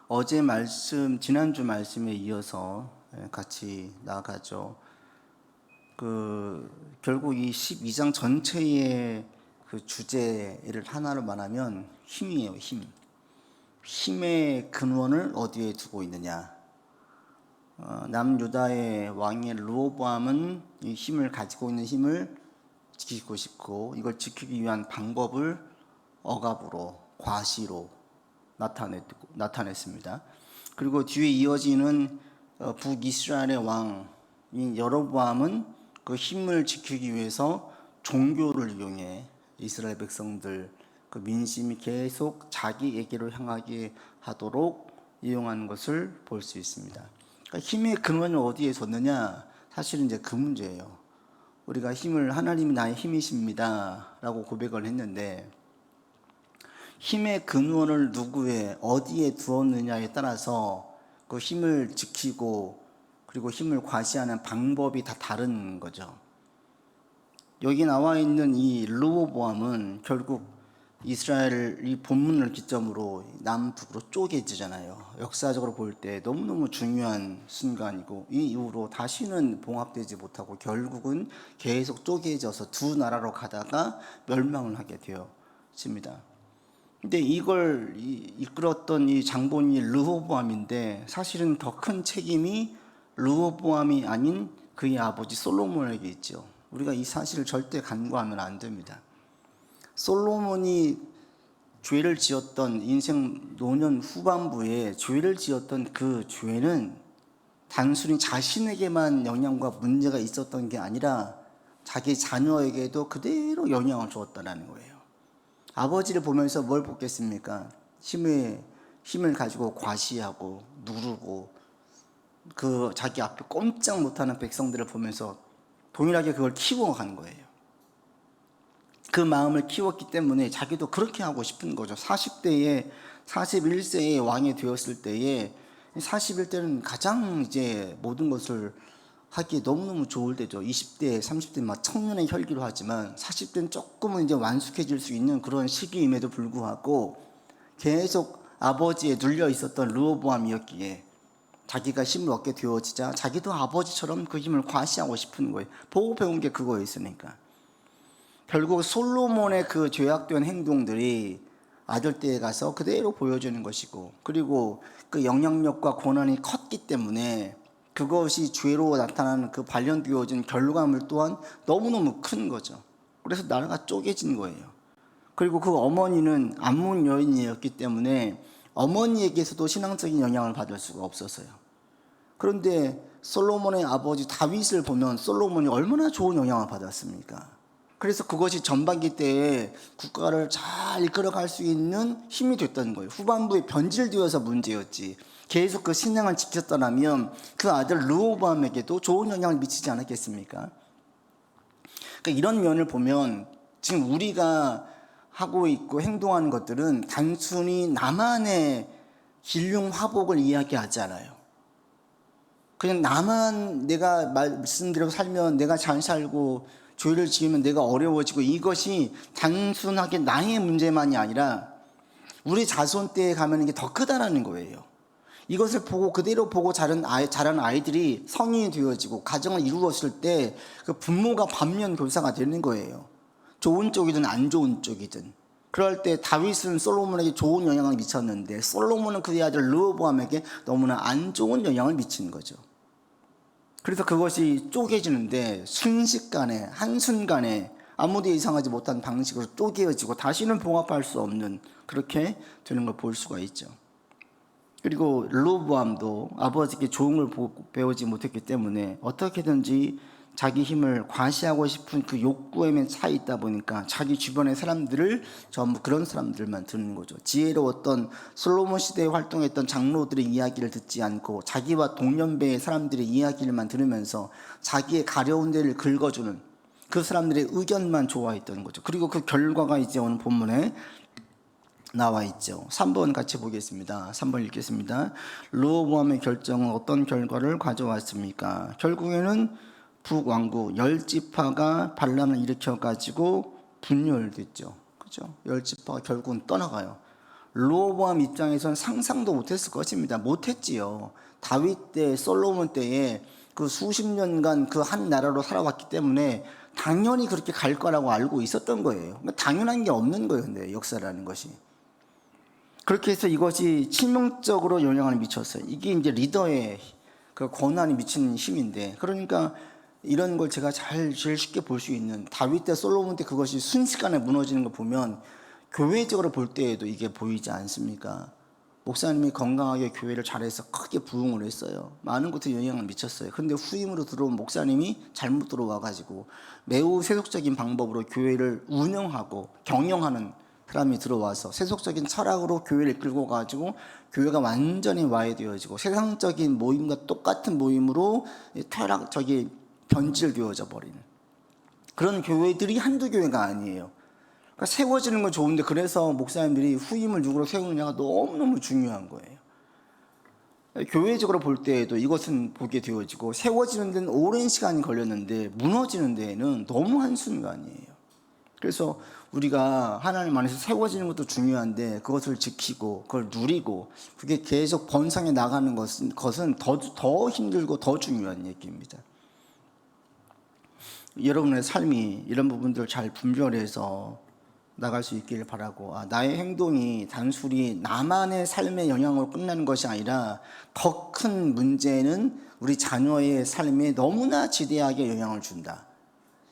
어제 말씀, 지난주 말씀에 이어서 같이 나가죠. 결국 이 12장 전체의 그 주제를 하나로 말하면 힘이에요, 힘. 힘의 근원을 어디에 두고 있느냐. 남유다의 왕의 르호보암은 이 힘을 가지고 있는 힘을 지키고 싶고, 이걸 지키기 위한 방법을 억압으로, 과시로 나타냈습니다. 그리고 뒤에 이어지는 북이스라엘의 왕인 여로보암은 그 힘을 지키기 위해서 종교를 이용해 이스라엘 백성들 그 민심이 계속 자기에게로 향하게 하도록 이용하는 것을 볼 수 있습니다. 그러니까 힘의 근원을 어디에 뒀느냐, 사실은 이제 그 문제예요. 우리가 하나님이 나의 힘이십니다 라고 고백을 했는데, 힘의 근원을 누구에 어디에 두었느냐에 따라서 그 힘을 지키고 그리고 힘을 과시하는 방법이 다 다른 거죠. 여기 나와 있는 이 르호보암은 결국 이스라엘 이 본문을 기점으로 남북으로 쪼개지잖아요. 역사적으로 볼 때 너무너무 중요한 순간이고, 이 이후로 다시는 봉합되지 못하고 결국은 계속 쪼개져서 두 나라로 가다가 멸망을 하게 되었습니다. 근데 이걸 이끌었던 이 장본이 르호보암인데, 사실은 더 큰 책임이 르호보암이 아닌 그의 아버지 솔로몬에게 있죠. 우리가 이 사실을 절대 간과하면 안 됩니다. 솔로몬이 죄를 지었던 인생 노년 후반부에 죄를 지었던 그 죄는 단순히 자신에게만 영향과 문제가 있었던 게 아니라 자기 자녀에게도 그대로 영향을 주었다는 거예요. 아버지를 보면서 뭘 보겠습니까? 힘을 가지고 과시하고 누르고 그 자기 앞에 꼼짝 못하는 백성들을 보면서 동일하게 그걸 키워간 거예요. 그 마음을 키웠기 때문에 자기도 그렇게 하고 싶은 거죠. 41세에 왕이 되었을 때에 41대는 가장 이제 모든 것을 하기에 너무너무 좋을 때죠. 20대, 30대 막 청년의 혈기로 하지만 40대는 조금은 이제 완숙해질 수 있는 그런 시기임에도 불구하고 계속 아버지에 눌려 있었던 르호보암이었기에 자기가 힘을 얻게 되어지자 자기도 아버지처럼 그 힘을 과시하고 싶은 거예요. 보고 배운 게 그거였으니까. 결국 솔로몬의 그 죄악된 행동들이 아들 때에 가서 그대로 보여주는 것이고, 그리고 그 영향력과 권한이 컸기 때문에 그것이 죄로 나타나는 그 발현되어진 결과물 또한 너무너무 큰 거죠. 그래서 나라가 쪼개진 거예요. 그리고 그 어머니는 암몬 여인이었기 때문에 어머니에게서도 신앙적인 영향을 받을 수가 없었어요. 그런데 솔로몬의 아버지 다윗을 보면 솔로몬이 얼마나 좋은 영향을 받았습니까? 그래서 그것이 전반기 때에 국가를 잘 이끌어갈 수 있는 힘이 됐다는 거예요. 후반부에 변질되어서 문제였지, 계속 그 신앙을 지켰더라면 그 아들 르호보암에게도 좋은 영향을 미치지 않았겠습니까? 그러니까 이런 면을 보면 지금 우리가 하고 있고 행동하는 것들은 단순히 나만의 길흉 화복을 이야기하지 않아요. 그냥 나만 내가 말씀대로 살면 내가 잘 살고 죄를 지으면 내가 어려워지고, 이것이 단순하게 나의 문제만이 아니라 우리 자손 때에 가면 이게 더 크다라는 거예요. 이것을 보고 그대로 보고 자란 아이들이 성인이 되어지고 가정을 이루었을 때 그 부모가 반면 교사가 되는 거예요. 좋은 쪽이든 안 좋은 쪽이든. 그럴 때 다윗은 솔로몬에게 좋은 영향을 미쳤는데 솔로몬은 그의 아들 르호보암에게 너무나 안 좋은 영향을 미친 거죠. 그래서 그것이 쪼개지는데 순식간에, 한순간에 아무도 예상하지 못한 방식으로 쪼개어지고 다시는 봉합할 수 없는, 그렇게 되는 걸 볼 수가 있죠. 그리고 르호보암도 아버지께 좋은 걸 배우지 못했기 때문에 어떻게든지 자기 힘을 과시하고 싶은 그 욕구에 차 있다 보니까 자기 주변의 사람들을 전부 그런 사람들만 듣는 거죠. 지혜로웠던 솔로몬 시대에 활동했던 장로들의 이야기를 듣지 않고 자기와 동년배의 사람들의 이야기를만 들으면서 자기의 가려운 데를 긁어주는 그 사람들의 의견만 좋아했던 거죠. 그리고 그 결과가 이제 오늘 본문에 나와 있죠. 3번 같이 보겠습니다. 3번 읽겠습니다. 르호보암의 결정은 어떤 결과를 가져왔습니까? 결국에는 북왕국 10지파가 반란을 일으켜가지고 분열됐죠. 그죠? 10지파가 결국은 떠나가요. 르호보암 입장에선 상상도 못했을 것입니다. 못했지요. 다윗 때, 솔로몬 때에 그 수십 년간 그 한 나라로 살아왔기 때문에 당연히 그렇게 갈 거라고 알고 있었던 거예요. 당연한 게 없는 거예요, 근데 역사라는 것이. 그렇게 해서 이것이 치명적으로 영향을 미쳤어요. 이게 이제 리더의 그 권한이 미치는 힘인데, 그러니까 이런 걸 제가 제일 쉽게 볼 수 있는, 다윗 때, 솔로몬 때 그것이 순식간에 무너지는 거 보면 교회적으로 볼 때에도 이게 보이지 않습니까? 목사님이 건강하게 교회를 잘해서 크게 부흥을 했어요. 많은 곳에 영향을 미쳤어요. 그런데 후임으로 들어온 목사님이 잘못 들어와가지고 매우 세속적인 방법으로 교회를 운영하고 경영하는 사람이 들어와서 세속적인 철학으로 교회를 이끌고 가지고 교회가 완전히 와해되어지고 세상적인 모임과 똑같은 모임으로 타락적인 변질되어져 버리는 그런 교회들이 한두 교회가 아니에요. 그러니까 세워지는 건 좋은데, 그래서 목사님들이 후임을 누구로 세우느냐가 너무너무 중요한 거예요. 교회적으로 볼 때에도 이것은 보게 되어지고, 세워지는 데는 오랜 시간이 걸렸는데 무너지는 데에는 너무 한순간이에요. 그래서 우리가 하나님 안에서 세워지는 것도 중요한데 그것을 지키고 그걸 누리고 그게 계속 번성해 나가는 것은 더 힘들고 더 중요한 얘기입니다. 여러분의 삶이 이런 부분들을 잘 분별해서 나갈 수 있기를 바라고, 나의 행동이 단순히 나만의 삶의 영향으로 끝나는 것이 아니라 더 큰 문제는 우리 자녀의 삶에 너무나 지대하게 영향을 준다.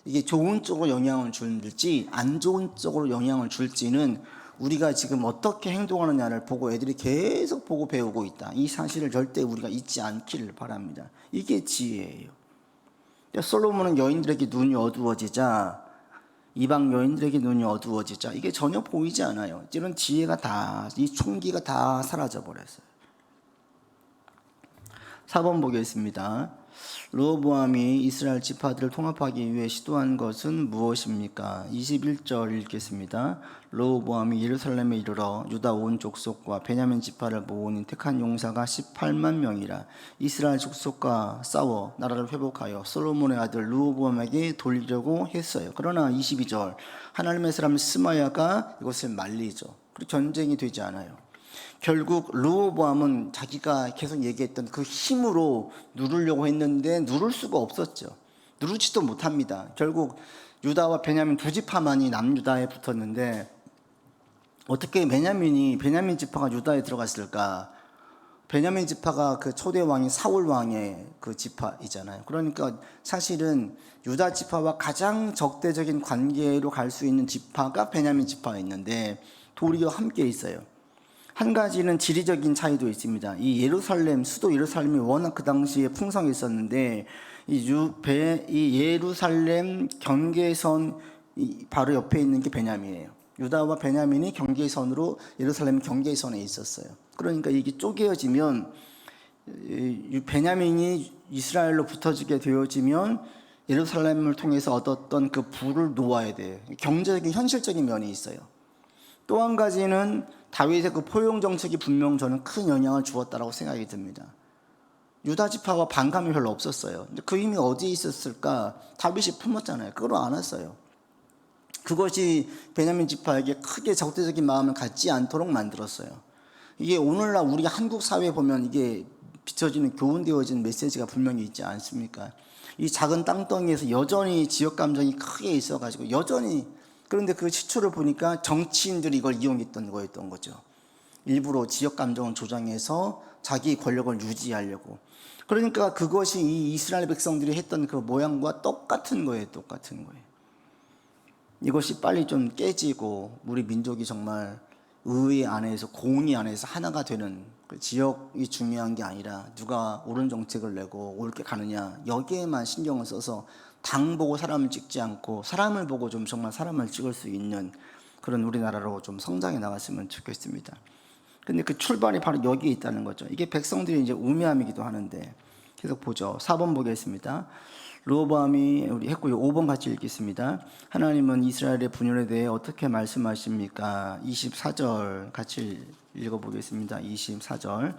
이게 좋은 쪽으로 영향을 줄지 안 좋은 쪽으로 영향을 줄지는 우리가 지금 어떻게 행동하느냐를 보고 애들이 계속 보고 배우고 있다. 이 사실을 절대 우리가 잊지 않기를 바랍니다. 이게 지혜예요. 솔로몬은 여인들에게 눈이 어두워지자, 이방 여인들에게 눈이 어두워지자 이게 전혀 보이지 않아요. 이런 지혜가 다, 이 총기가 다 사라져 버렸어요. 4번 보겠습니다. 르호보암이 이스라엘 지파들을 통합하기 위해 시도한 것은 무엇입니까? 21절 읽겠습니다. 르호보암이 예루살렘에 이르러 유다 온 족속과 베냐민 지파를 모으니 택한 용사가 18만 명이라. 이스라엘 족속과 싸워 나라를 회복하여 솔로몬의 아들 르호보암에게 돌리려고 했어요. 그러나 22절 하나님의 사람 스마야가 이것을 말리죠. 그리고 전쟁이 되지 않아요. 결국 르호보암은 자기가 계속 얘기했던 그 힘으로 누르려고 했는데 누를 수가 없었죠. 누르지도 못합니다. 결국 유다와 베냐민 두 지파만이 남유다에 붙었는데 어떻게 베냐민 지파가 유다에 들어갔을까? 베냐민 지파가 그 초대 왕인 사울 왕의 그 지파이잖아요. 그러니까 사실은 유다 지파와 가장 적대적인 관계로 갈 수 있는 지파가 베냐민 지파였는데 도리어 함께 있어요. 한 가지는 지리적인 차이도 있습니다. 이 예루살렘, 수도 예루살렘이 워낙 그 당시에 풍성했었는데 이 예루살렘 경계선 바로 옆에 있는 게 베냐민이에요. 유다와 베냐민이 경계선으로 예루살렘 경계선에 있었어요. 그러니까 이게 쪼개어지면 베냐민이 이스라엘로 붙어지게 되어지면 예루살렘을 통해서 얻었던 그 부를 놓아야 돼요. 경제적인 현실적인 면이 있어요. 또 한 가지는 다윗의 그 포용 정책이 분명 저는 큰 영향을 주었다고 생각이 듭니다. 유다 지파와 반감이 별로 없었어요. 근데 그 힘이 어디에 있었을까? 다윗이 품었잖아요. 그걸 안았어요. 그것이 베냐민 지파에게 크게 적대적인 마음을 갖지 않도록 만들었어요. 이게 오늘날 우리 한국 사회에 보면 이게 비춰지는 교훈되어진 메시지가 분명히 있지 않습니까? 이 작은 땅덩이에서 여전히 지역 감정이 크게 있어가지고 여전히, 그런데 그 시초를 보니까 정치인들이 이걸 이용했던 거였던 거죠. 일부러 지역 감정을 조장해서 자기 권력을 유지하려고. 그러니까 그것이 이 이스라엘 백성들이 했던 그 모양과 똑같은 거예요. 똑같은 거예요. 이것이 빨리 좀 깨지고 우리 민족이 정말 의회 안에서, 공의 안에서 하나가 되는, 그 지역이 중요한 게 아니라 누가 옳은 정책을 내고 옳게 가느냐 여기에만 신경을 써서 당 보고 사람을 찍지 않고 사람을 보고 좀 정말 사람을 찍을 수 있는 그런 우리나라로 좀 성장해 나갔으면 좋겠습니다. 근데 그 출발이 바로 여기에 있다는 거죠. 이게 백성들이 이제 우매함이기도 하는데, 계속 보죠. 4번 보겠습니다. 르호보암이 우리 했고요. 5번 같이 읽겠습니다. 하나님은 이스라엘의 분열에 대해 어떻게 말씀하십니까? 24절 같이 읽어보겠습니다. 24절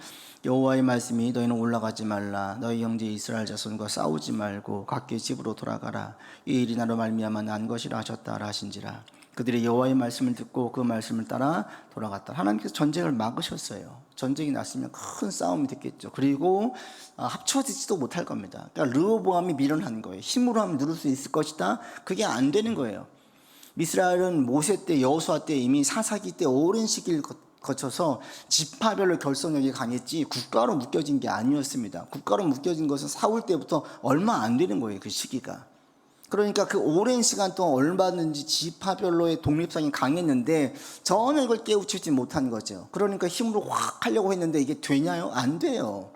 여호와의 말씀이 너희는 올라가지 말라. 너희 형제 이스라엘 자손과 싸우지 말고 각기 집으로 돌아가라. 이 일이 나로 말미암아 난 것이라 하셨다라 하신지라. 그들이 여호와의 말씀을 듣고 그 말씀을 따라 돌아갔다. 하나님께서 전쟁을 막으셨어요. 전쟁이 났으면 큰 싸움이 됐겠죠. 그리고 합쳐지지도 못할 겁니다. 그러니까 르호보암이 미련한 거예요. 힘으로 하면 누를 수 있을 것이다. 그게 안 되는 거예요. 이스라엘은 모세 때, 여호수아 때 이미 사사기 때 오랜 시기를 거쳐서 지파별로 결속력이 강했지 국가로 묶여진 게 아니었습니다. 국가로 묶여진 것은 사울 때부터 얼마 안 되는 거예요. 그 시기가. 그러니까 그 오랜 시간 동안 얼마든지 지파별로의 독립성이 강했는데 전혀 이걸 깨우치지 못한 거죠. 그러니까 힘으로 확 하려고 했는데 이게 되냐요? 안 돼요.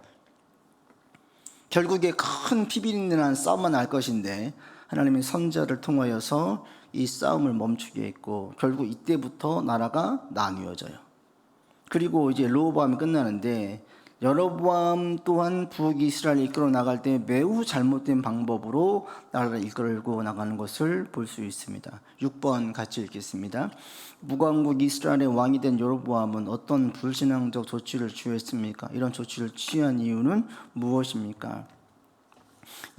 결국에 큰 피비린내 난 싸움만 날 것인데 하나님의 선자를 통하여서 이 싸움을 멈추게 했고 결국 이때부터 나라가 나뉘어져요. 그리고 이제 르호보암이 끝나는데 여로보암 또한 북이스라엘을 이끌어 나갈 때 매우 잘못된 방법으로 나라를 이끌고 나가는 것을 볼 수 있습니다. 6번 같이 읽겠습니다. 무광국 이스라엘의 왕이 된 여로보암은 어떤 불신앙적 조치를 취했습니까? 이런 조치를 취한 이유는 무엇입니까?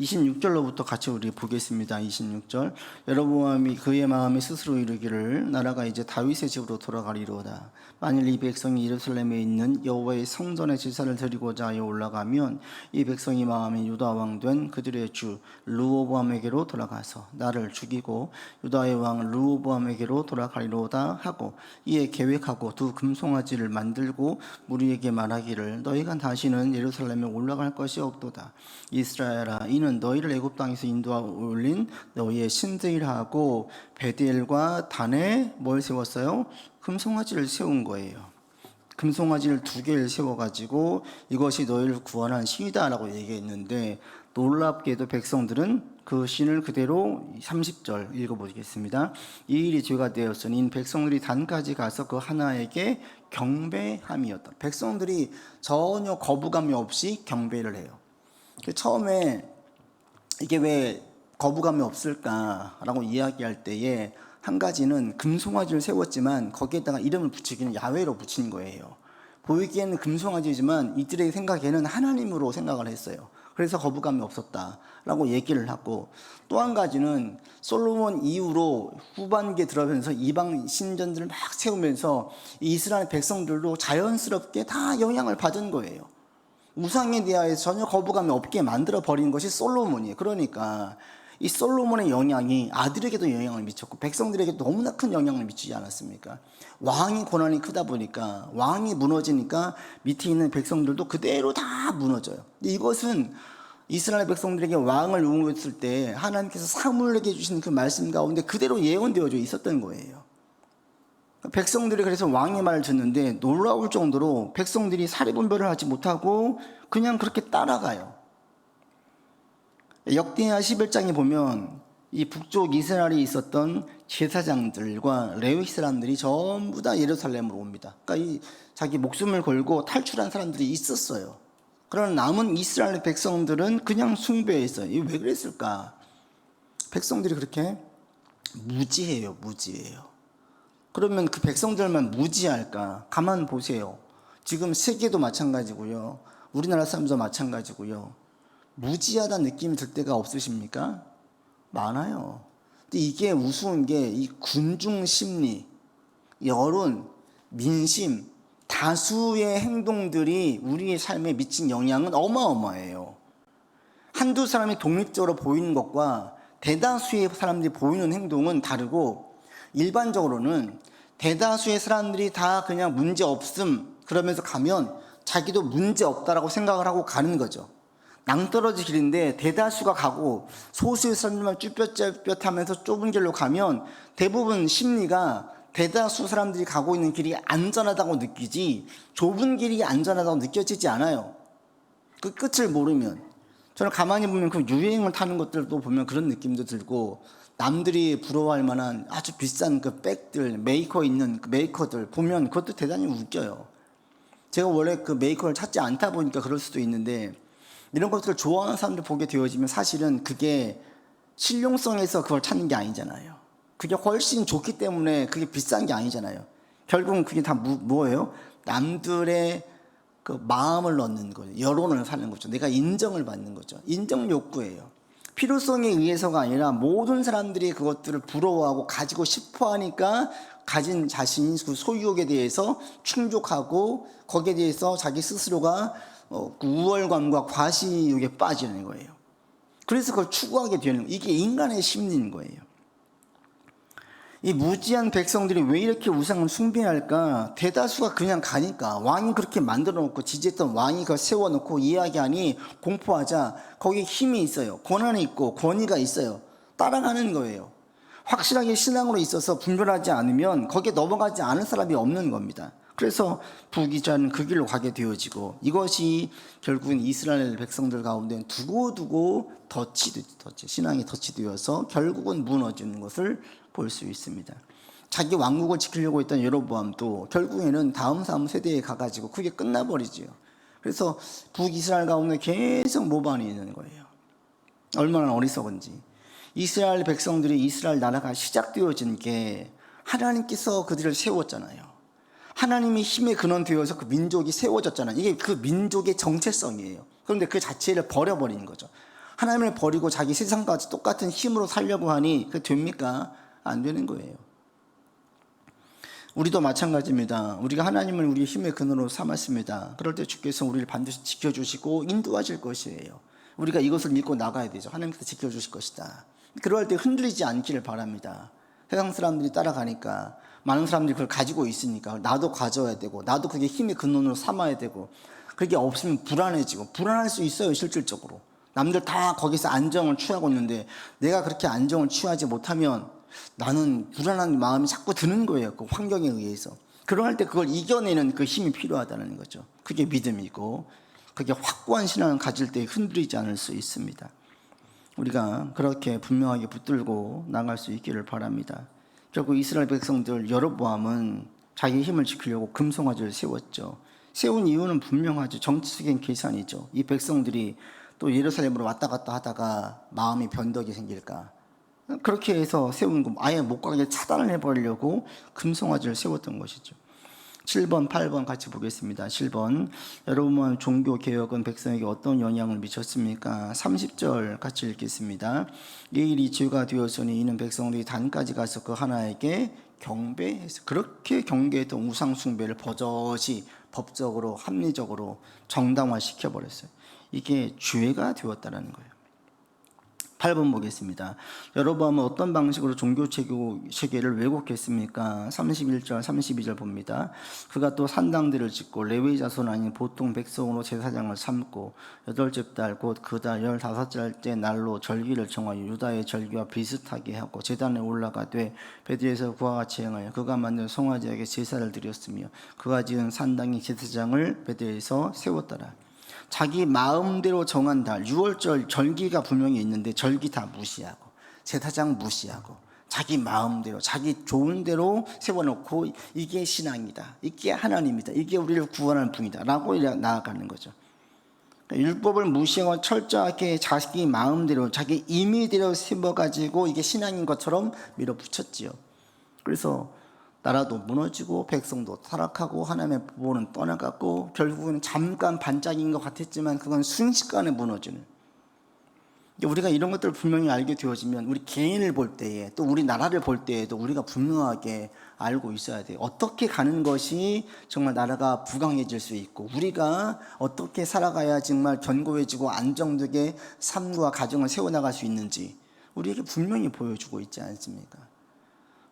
26절로부터 같이 우리 보겠습니다. 26절. 여로보암이 그의 마음에 스스로 이르기를 나라가 이제 다윗의 집으로 돌아가리로다. 만일 이 백성이 예루살렘에 있는 여호와의 성전에 제사를 드리고자 하여 올라가면 이 백성이 마음이 유다 왕 된 그들의 주 르호보암에게로 돌아가서 나를 죽이고 유다의 왕 르호보암에게로 돌아가리로다 하고 이에 계획하고 두 금송아지를 만들고 무리에게 말하기를 너희가 다시는 예루살렘에 올라갈 것이 없도다. 이스라엘아 이는 너희를 애굽 땅에서 인도하여 올린 너희의 신들이라 하고 베델과 단에 뭘 세웠어요? 금송아지를 세운 거예요. 금송아지를 2개를 세워가지고 이것이 너희를 구원한 신이다라고 얘기했는데 놀랍게도 백성들은 그 신을 그대로 30절 읽어보겠습니다. 이 일이 죄가 되었으니 백성들이 단까지 가서 그 하나에게 경배함이었다. 백성들이 전혀 거부감이 없이 경배를 해요. 처음에 이게 왜 거부감이 없을까라고 이야기할 때에 한 가지는 금송아지를 세웠지만 거기에다가 이름을 붙이기는 야훼로 붙인 거예요. 보이기에는 금송아지지만 이들의 생각에는 하나님으로 생각을 했어요. 그래서 거부감이 없었다라고 얘기를 하고 또 한 가지는 솔로몬 이후로 후반기에 들어가면서 이방 신전들을 막 세우면서 이스라엘 백성들도 자연스럽게 다 영향을 받은 거예요. 우상에 대하여 전혀 거부감이 없게 만들어 버린 것이 솔로몬이에요. 그러니까 이 솔로몬의 영향이 아들에게도 영향을 미쳤고 백성들에게 너무나 큰 영향을 미치지 않았습니까? 왕이 고난이 크다 보니까 왕이 무너지니까 밑에 있는 백성들도 그대로 다 무너져요. 근데 이것은 이스라엘 백성들에게 왕을 의무했을 때 하나님께서 사무엘에게 주신 그 말씀 가운데 그대로 예언되어져 있었던 거예요. 백성들이 그래서 왕의 말을 듣는데 놀라울 정도로 백성들이 사리분별을 하지 못하고 그냥 그렇게 따라가요. 역대하 11장에 보면 이 북쪽 이스라엘에 있었던 제사장들과 레위 사람들이 전부 다 예루살렘으로 옵니다. 그러니까 이 자기 목숨을 걸고 탈출한 사람들이 있었어요. 그러나 남은 이스라엘 백성들은 그냥 숭배했어요. 이게 왜 그랬을까? 백성들이 그렇게 무지해요. 그러면 그 백성들만 무지할까? 가만 보세요. 지금 세계도 마찬가지고요. 우리나라 사람도 마찬가지고요. 무지하다는 느낌이 들 때가 없으십니까? 많아요. 근데 이게 우스운 게 이 군중 심리, 여론, 민심, 다수의 행동들이 우리의 삶에 미친 영향은 어마어마해요. 한두 사람이 독립적으로 보이는 것과 대다수의 사람들이 보이는 행동은 다르고 일반적으로는 대다수의 사람들이 다 그냥 문제 없음 그러면서 가면 자기도 문제 없다라고 생각을 하고 가는 거죠. 낭떠러지 길인데 대다수가 가고 소수의 사람들만 쭈뼛쭈뼛하면서 좁은 길로 가면 대부분 심리가 대다수 사람들이 가고 있는 길이 안전하다고 느끼지 좁은 길이 안전하다고 느껴지지 않아요. 그 끝을 모르면. 저는 가만히 보면 그 유행을 타는 것들도 보면 그런 느낌도 들고 남들이 부러워할 만한 아주 비싼 그 백들, 메이커 있는 그 메이커들 보면 그것도 대단히 웃겨요. 제가 원래 그 메이커를 찾지 않다 보니까 그럴 수도 있는데 이런 것들을 좋아하는 사람들 보게 되어지면 사실은 그게 실용성에서 그걸 찾는 게 아니잖아요. 그게 훨씬 좋기 때문에 그게 비싼 게 아니잖아요. 결국은 그게 다 뭐예요? 남들의 그 마음을 넣는 거예요. 여론을 사는 거죠. 내가 인정을 받는 거죠. 인정 욕구예요. 필요성에 의해서가 아니라 모든 사람들이 그것들을 부러워하고 가지고 싶어 하니까 가진 자신이 그 소유욕에 대해서 충족하고 거기에 대해서 자기 스스로가 그 우월감과 과시욕에 빠지는 거예요. 그래서 그걸 추구하게 되는 거예요. 이게 인간의 심리인 거예요. 이 무지한 백성들이 왜 이렇게 우상을 숭배할까? 대다수가 그냥 가니까, 왕이 그렇게 만들어 놓고 지지했던 왕이 그걸 세워놓고 이야기하니 공포하자 거기에 힘이 있어요. 권한이 있고 권위가 있어요. 따라가는 거예요. 확실하게 신앙으로 있어서 분별하지 않으면 거기에 넘어가지 않을 사람이 없는 겁니다. 그래서 부귀자는 그 길로 가게 되어지고, 이것이 결국은 이스라엘 백성들 가운데 두고두고 신앙이 덫이 되어서 결국은 무너지는 것을 볼 수 있습니다. 자기 왕국을 지키려고 했던 여로보암도 결국에는 다음 세대에 가가지고 그게 끝나버리지요. 그래서 북이스라엘 가운데 계속 모반이 있는 거예요. 얼마나 어리석은지. 이스라엘 백성들이, 이스라엘 나라가 시작되어진 게 하나님께서 그들을 세웠잖아요. 하나님이 힘의 근원 되어서 그 민족이 세워졌잖아요. 이게 그 민족의 정체성이에요. 그런데 그 자체를 버려버린 거죠. 하나님을 버리고 자기 세상과 똑같은 힘으로 살려고 하니 그게 됩니까? 안 되는 거예요. 우리도 마찬가지입니다. 우리가 하나님을 우리의 힘의 근원으로 삼았습니다. 그럴 때 주께서 우리를 반드시 지켜주시고 인도하실 것이에요. 우리가 이것을 믿고 나가야 되죠. 하나님께서 지켜주실 것이다. 그럴 때 흔들리지 않기를 바랍니다. 세상 사람들이 따라가니까, 많은 사람들이 그걸 가지고 있으니까 나도 가져야 되고, 나도 그게 힘의 근원으로 삼아야 되고, 그게 없으면 불안해지고, 불안할 수 있어요. 실질적으로 남들 다 거기서 안정을 취하고 있는데 내가 그렇게 안정을 취하지 못하면 나는 불안한 마음이 자꾸 드는 거예요. 그 환경에 의해서. 그럴 때 그걸 이겨내는 그 힘이 필요하다는 거죠. 그게 믿음이고, 그게 확고한 신앙을 가질 때 흔들리지 않을 수 있습니다. 우리가 그렇게 분명하게 붙들고 나갈 수 있기를 바랍니다. 결국 이스라엘 백성들 여로보암은 자기 힘을 지키려고 금송아지를 세웠죠. 세운 이유는 분명하죠. 정치적인 계산이죠. 이 백성들이 또 예루살렘으로 왔다 갔다 하다가 마음이 변덕이 생길까, 그렇게 해서 세운 거, 아예 못 가게 차단을 해버리려고 금송아지를 세웠던 것이죠. 7번, 8번 같이 보겠습니다. 7번, 여러분 종교개혁은 백성에게 어떤 영향을 미쳤습니까? 30절 같이 읽겠습니다. 이 일이 죄가 되었으니 이는 백성들이 단까지 가서 그 하나에게 경배해서, 그렇게 경배했던 우상숭배를 버젓이 법적으로 합리적으로 정당화시켜버렸어요. 이게 죄가 되었다는 거예요. 8번 보겠습니다. 여로보암은 어떤 방식으로 종교 체계를 왜곡했습니까? 31절, 32절 봅니다. 그가 또 산당들을 짓고 레위 자손 아닌 보통 백성으로 제사장을 삼고 8째 달 곧 그 달 15째 날로 절기를 정하여 유다의 절기와 비슷하게 하고 제단에 올라가되 베들에서 그와 같이 행하여 그가 만든 송아지에게 제사를 드렸으며 그가 지은 산당의 제사장을 베들에서 세웠더라. 자기 마음대로 정한 달, 6월절 절기가 분명히 있는데 절기 다 무시하고, 제사장 무시하고, 자기 마음대로, 자기 좋은 대로 세워놓고, 이게 신앙이다, 이게 하나님이다, 이게 우리를 구원할 분이다 라고 나아가는 거죠. 율법을 무시하고 철저하게 자기 마음대로, 자기 임의대로 세워가지고 이게 신앙인 것처럼 밀어붙였지요. 그래서 나라도 무너지고 백성도 타락하고 하나님의 보호는 떠나갔고, 결국은 잠깐 반짝인 것 같았지만 그건 순식간에 무너지는. 우리가 이런 것들을 분명히 알게 되어지면 우리 개인을 볼 때에, 또 우리 나라를 볼 때에도 우리가 분명하게 알고 있어야 돼요. 어떻게 가는 것이 정말 나라가 부강해질 수 있고, 우리가 어떻게 살아가야 정말 견고해지고 안정되게 삶과 가정을 세워나갈 수 있는지 우리에게 분명히 보여주고 있지 않습니까?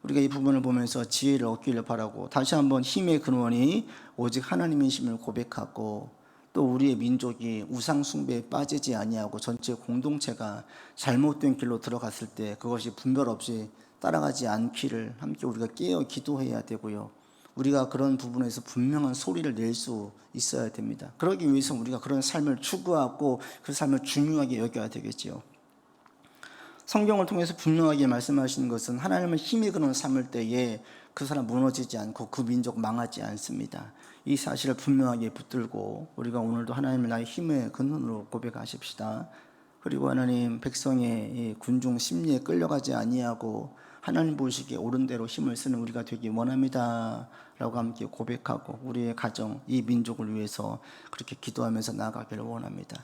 우리가 이 부분을 보면서 지혜를 얻기를 바라고, 다시 한번 힘의 근원이 오직 하나님의 힘을 고백하고, 또 우리의 민족이 우상 숭배에 빠지지 아니하고 전체 공동체가 잘못된 길로 들어갔을 때 그것이 분별 없이 따라가지 않기를 함께 우리가 깨어 기도해야 되고요. 우리가 그런 부분에서 분명한 소리를 낼 수 있어야 됩니다. 그러기 위해서 우리가 그런 삶을 추구하고 그 삶을 중요하게 여겨야 되겠지요. 성경을 통해서 분명하게 말씀하시는 것은 하나님의 힘이 그런 삼을 때에 그 사람 무너지지 않고 그 민족 망하지 않습니다. 이 사실을 분명하게 붙들고 우리가 오늘도 하나님을 나의 힘의 근원으로 고백하십시다. 그리고 하나님, 백성의 군중 심리에 끌려가지 아니하고 하나님 보시기에 옳은 대로 힘을 쓰는 우리가 되기 원합니다 라고 함께 고백하고 우리의 가정, 이 민족을 위해서 그렇게 기도하면서 나아가기를 원합니다.